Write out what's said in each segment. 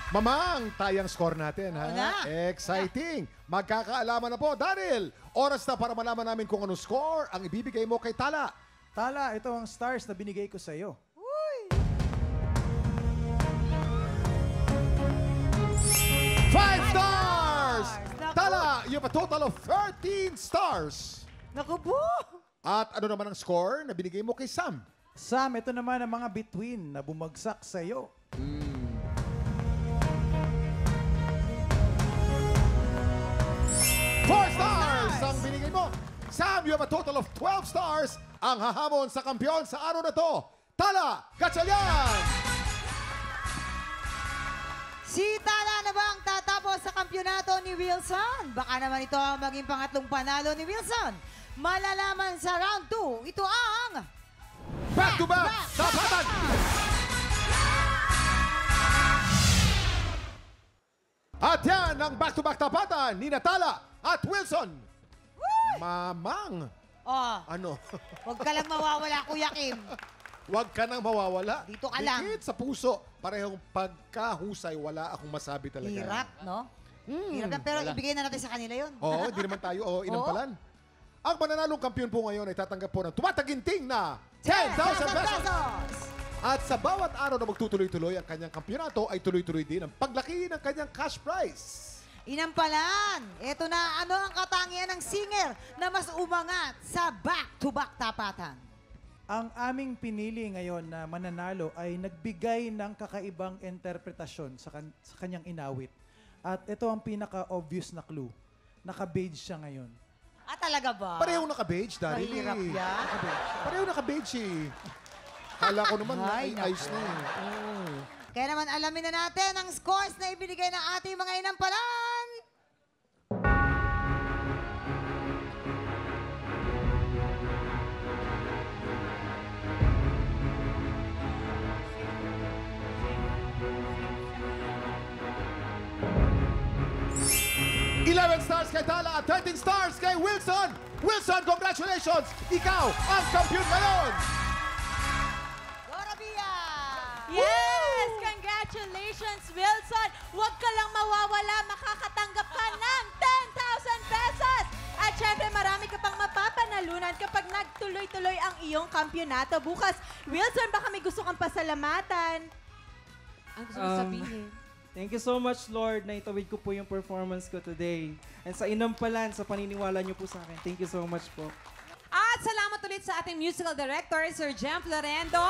Mamang, tayang score natin, ha? Oo na. Exciting! Magkakaalaman na po. Daryl, oras na para malaman namin kung anong score ang ibibigay mo kay Tala. Tala, ito ang stars na binigay ko sa iyo. Five stars! Naku. Tala, you have a total of 13 stars. Naku po! At ano naman ang score na binigay mo kay Sam? Sam, ito naman ang mga bituin na bumagsak sa iyo. 4 stars ang binigay mo. Sam, you have a total of 12 stars. Ang hahamon sa kampiyon sa araw na to. Tala, Gatchalian! Si Tala na ba ang tatapos sa kampyonato ni Wilson? Baka naman ito ang maging pangatlong panalo ni Wilson. Malalaman sa round 2. Ito ang... Back-to-back, tapatan! At yan ang back-to-back tapatan ni Natala at Wilson. Mamang. Oh, Ano? huwag ka lang mawawala, Kuya Kim. Huwag ka nang mawawala. Dito ka lang. Dikit sa puso. Parehong pagkahusay, wala akong masabi talaga. Hirap, no? Hirap lang, pero ibigay na natin sa kanila yun. Oo, hindi naman tayo inampalan. Ang mananalong kampiyon po ngayon ay tatanggap po ng tumataginting na 10,000 pesos. At sa bawat araw na magtutuloy-tuloy ang kanyang kampyonato ay tuloy-tuloy din ang paglaki ng kanyang cash prize. Inampalan. Ito na ano ang katangian ng singer na mas umangat sa back-to-back tapatan. Ang aming pinili ngayon na mananalo ay nagbigay ng kakaibang interpretasyon sa kanyang inawit. At ito ang pinaka-obvious na clue. Naka-beige siya ngayon. Ah, talaga ba? Parehong naka-beige, Daryl. Mahirap yan. Pareho naka-beige eh. Kala ko naman Ay, ay ayos na eh. Kaya naman alamin na natin ang scores na ibinigay ng ating mga inampalan. $11 stars kay Tala at 13 stars kay Wilson. Wilson, congratulations! Ikaw ang kampiyon ngayon! Dora Bia! Yes! Congratulations, Wilson! Huwag ka lang mawawala, makakatanggap ka ng 10,000 pesos! At syempre, marami ka pang mapapanalunan kapag nagtuloy-tuloy ang iyong kampyonato. Bukas, Wilson, baka may gusto kang pasalamatan. Ang gusto mo sabihin? Thank you so much, Lord, na itawid ko po yung performance ko today. And sa inampalan, sa paniniwala niyo po sa akin. Thank you so much po. At salamat ulit sa ating musical director, Sir Jem Florendo.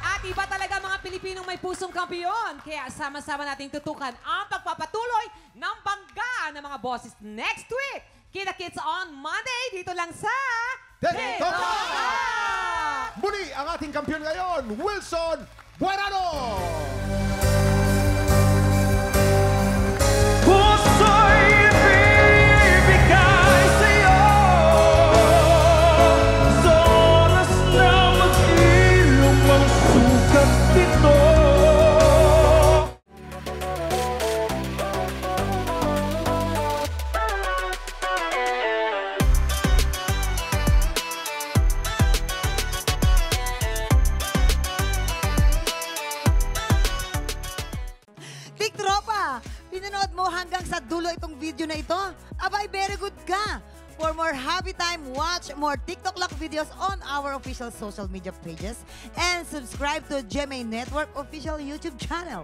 At iba talaga mga Pilipinong may pusong kampiyon. Kaya sama-sama nating tutukan ang pagpapatuloy ng bangga ng mga bosses next week. Kita-kits on Monday dito lang sa... Dito ka! Muli ang ating kampiyon ngayon, Wilson Buenano! Puso'y ibibigay sa'yo sa oras na mag-ilong ang sukat nito. Big Tropa, pinanood mo hanggang sa dulo itong video na ito? Abay, very good ka! For more happy time, watch more TikTok Lock videos on our official social media pages and subscribe to GMA Network official YouTube channel.